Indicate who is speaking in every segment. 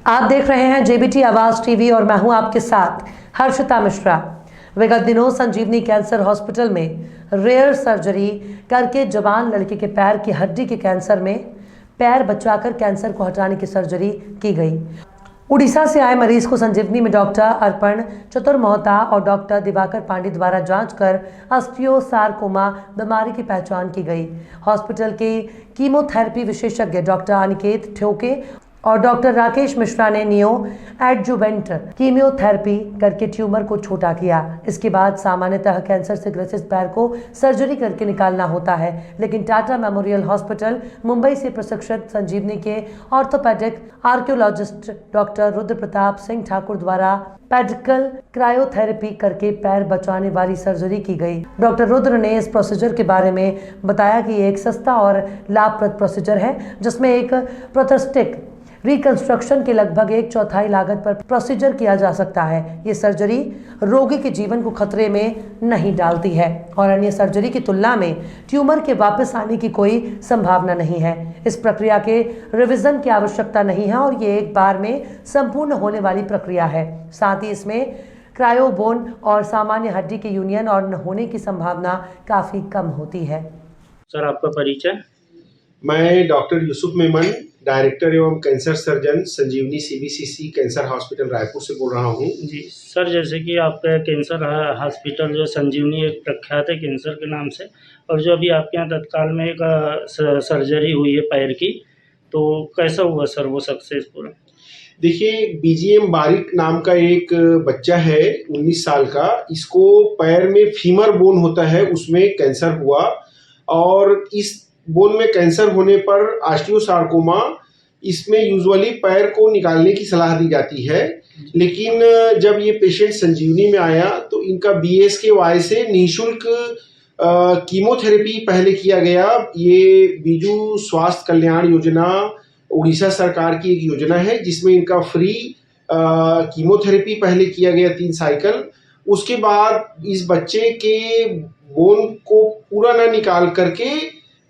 Speaker 1: आप देख रहे हैं जेबीटी आवाज टीवी और मैं हूं आपके साथ हर्षिता मिश्रा। विगत दिनों संजीवनी कैंसर हॉस्पिटल में रेयर सर्जरी करके जवान लड़के के पैर की हड्डी के कैंसर में पैर बचाकर कैंसर को हटाने की सर्जरी की गई। उड़ीसा से आए मरीज को संजीवनी में डॉक्टर अर्पण चतुर्मोहता और डॉक्टर दिवाकर पांडे द्वारा जांच कर ऑस्टियोसार्कोमा बीमारी की पहचान की गई। हॉस्पिटल के कीमोथेरेपी विशेषज्ञ डॉक्टर अनिकेत ठोके और डॉक्टर राकेश मिश्रा ने नियो एडजुवेंट कीमियोथेरेपी करके ट्यूमर को छोटा किया। इसके बाद सामान्यतः कैंसर से ग्रसित पैर को सर्जरी करके निकालना होता है, लेकिन टाटा मेमोरियल हॉस्पिटल मुंबई से प्रशिक्षित संजीवनी के orthopaedic archaeologist doctor Rudra Pratap Singh Thakur द्वारा पेडिकल क्रायोथेरेपी करके पैर बचाने वाली सर्जरी की गई। डॉक्टर रुद्र ने इस प्रोसीजर के बारे में बताया कि ये एक सस्ता और लाभप्रद प्रोसीजर है, जिसमें एक प्रोस्थेटिक रिकंस्ट्रक्शन के लगभग 1/4 लागत पर प्रोसीजर किया जा सकता है। ये सर्जरी रोगी के जीवन को खतरे में नहीं डालती है और अन्य सर्जरी की तुलना में ट्यूमर के वापस आने की कोई संभावना नहीं है। इस प्रक्रिया के रिवीजन की आवश्यकता नहीं है और ये एक बार में संपूर्ण होने वाली प्रक्रिया है। साथ ही इसमें क्रायोबोन और सामान्य हड्डी के यूनियन और न होने की संभावना काफ़ी कम होती है।
Speaker 2: सर, आपका परिचय?
Speaker 3: मैं डॉक्टर यूसुफ मेमन, डायरेक्टर एवं कैंसर सर्जन संजीवनी सीबीसीसी कैंसर हॉस्पिटल रायपुर से बोल रहा हूँ।
Speaker 2: जी सर, जैसे कि आपका कैंसर हॉस्पिटल जो संजीवनी एक प्रख्यात है कैंसर के नाम से, और जो अभी आपके यहाँ तत्काल में एक सर्जरी हुई है पैर की, तो कैसा हुआ सर वो सक्सेसफुल?
Speaker 3: देखिए, बीजीएम बारिक नाम का एक बच्चा है 19 साल का। इसको पैर में फीमर बोन होता है, उसमें कैंसर हुआ और इस बोन में कैंसर होने पर ऑस्टियोसार्कोमा, इसमें यूजुअली पैर को निकालने की सलाह दी जाती है। लेकिन जब ये पेशेंट संजीवनी में आया तो इनका BSKY से निःशुल्क कीमोथेरेपी पहले किया गया। ये बीजू स्वास्थ्य कल्याण योजना उड़ीसा सरकार की एक योजना है, जिसमें इनका फ्री कीमोथेरेपी पहले किया गया 3 साइकिल। उसके बाद इस बच्चे के बोन को पूरा ना निकाल करके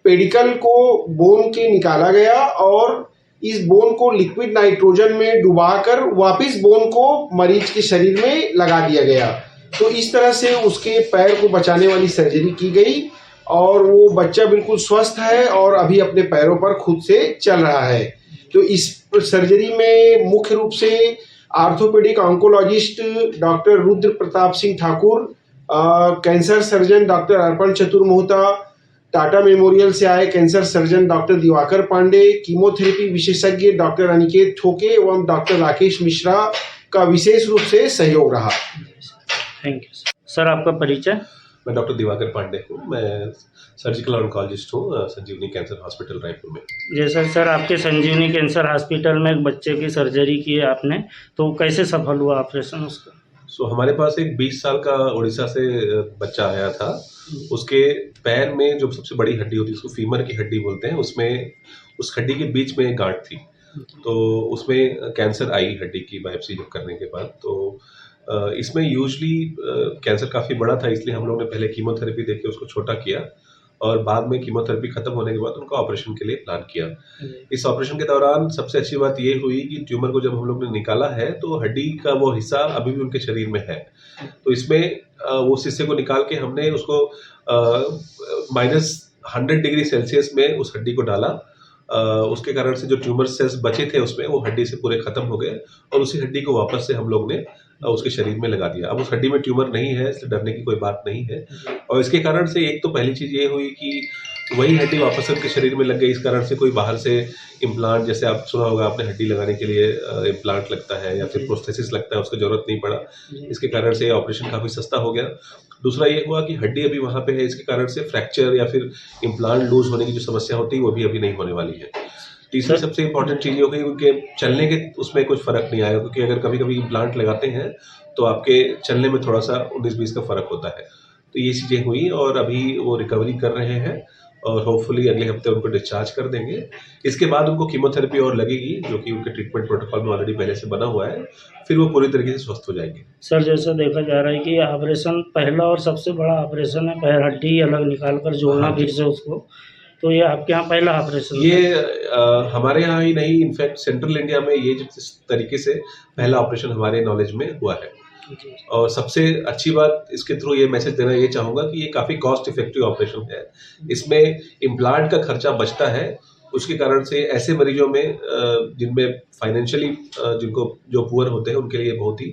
Speaker 3: पेडिकल को बोन के निकाला गया और इस बोन को लिक्विड नाइट्रोजन में डुबाकर वापस बोन को मरीज के शरीर में लगा दिया गया। तो इस तरह से उसके पैर को बचाने वाली सर्जरी की गई और वो बच्चा बिल्कुल स्वस्थ है और अभी अपने पैरों पर खुद से चल रहा है। तो इस सर्जरी में मुख्य रूप से orthopaedic oncologist doctor Rudra Pratap Singh Thakur, cancer surgeon doctor Arpan Chaturmohta, Tata memorial से आए cancer surgeon doctor Diwakar Pandey, chemotherapy विशेषज्ञ डॉक्टर अनिकेत ठोके एवं डॉक्टर राकेश मिश्रा का विशेष रूप से सहयोग रहा।
Speaker 2: Thank you sir. आपका परिचय?
Speaker 4: मैं डॉक्टर दिवाकर पांडे हूँ। मैं सर्जिकल ऑन्कोलॉजिस्ट हूँ संजीवनी कैंसर हॉस्पिटल रायपुर में।
Speaker 2: जैसा सर आपके संजीवनी कैंसर हॉस्पिटल में एक बच्चे की सर्जरी की है आपने, तो कैसे सफल हुआ ऑपरेशन उसका?
Speaker 4: हमारे पास एक 20 साल का उड़ीसा से बच्चा आया था। उसके पैर में जो सबसे बड़ी हड्डी होती है, उसको फीमर की हड्डी बोलते हैं, उसमें उस हड्डी के बीच में एक गांठ थी। तो उसमें कैंसर आई हड्डी की बायोप्सी जब करने के बाद। तो इसमें यूजली कैंसर काफ़ी बड़ा था, इसलिए हम लोग ने पहले कीमोथेरेपी देके उसको छोटा किया और बाद में कीमोथेरेपी खत्म होने के बाद उनका ऑपरेशन के लिए प्लान किया। इस ऑपरेशन के दौरान सबसे अच्छी बात ये हुई कि ट्यूमर को जब हम लोग ने निकाला है तो हड्डी का वो हिस्सा अभी भी उनके शरीर में है। तो इसमें वो हिस्से को निकाल के हमने उसको -100 डिग्री सेल्सियस में उस हड्डी को डाला। उसके कारण से जो ट्यूमर सेल्स बचे थे उसमें, वो हड्डी से पूरे खत्म हो गए और उसी हड्डी को वापस से हम लोग ने उसके शरीर में लगा दिया। अब उस हड्डी में ट्यूमर नहीं है, इसलिए डरने की कोई बात नहीं है। और इसके कारण से एक तो पहली चीज़ ये हुई कि वही हड्डी वापस उनके शरीर में लग गई। इस कारण से कोई बाहर से इम्प्लांट, जैसे आप सुना होगा आपने, हड्डी लगाने के लिए इम्प्लांट लगता है या फिर प्रोस्थेसिस लगता है, उसकी ज़रूरत नहीं पड़ा। इसके कारण से ये ऑपरेशन काफ़ी सस्ता हो गया। दूसरा ये हुआ कि हड्डी अभी वहाँ पे है, इसके कारण से फ्रैक्चर या फिर इम्प्लांट लूज होने की जो समस्या होती है वो भी अभी नहीं होने वाली है। तीसरी सबसे इंपॉर्टेंट चीज़ ये हो गई उनके चलने के उसमें कुछ फ़र्क नहीं आएगा, क्योंकि अगर कभी कभी इम्प्लांट लगाते हैं तो आपके चलने में थोड़ा सा 19-20 का फ़र्क होता है। तो ये चीज़ें हुई और अभी वो रिकवरी कर रहे हैं और होपफुली अगले हफ्ते उनको डिस्चार्ज कर देंगे। इसके बाद उनको कीमोथेरेपी और लगेगी, जो कि उनके ट्रीटमेंट प्रोटोकॉल में ऑलरेडी पहले से बना हुआ है। फिर वो पूरी तरीके से स्वस्थ हो जाएंगे।
Speaker 2: सर, जैसा देखा जा रहा है कि ऑपरेशन पहला और सबसे बड़ा ऑपरेशन है, पैर हड्डी अलग निकाल कर जोड़ना फिर से उसको, तो ये आपके यहाँ पहला ऑपरेशन
Speaker 4: ये हमारे यहाँ ही नहीं, इनफैक्ट सेंट्रल इंडिया में ये जिस तरीके से पहला ऑपरेशन हमारे नॉलेज में हुआ है।
Speaker 2: जी।
Speaker 4: और सबसे अच्छी बात इसके थ्रू ये मैसेज देना ये चाहूँगा कि ये काफ़ी कॉस्ट इफेक्टिव ऑपरेशन है। इसमें इम्प्लांट का खर्चा बचता है, उसके कारण से ऐसे मरीजों में जिनमें फाइनेंशियली जिनको जो पुअर होते हैं उनके लिए बहुत ही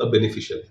Speaker 4: बेनिफिशियल है।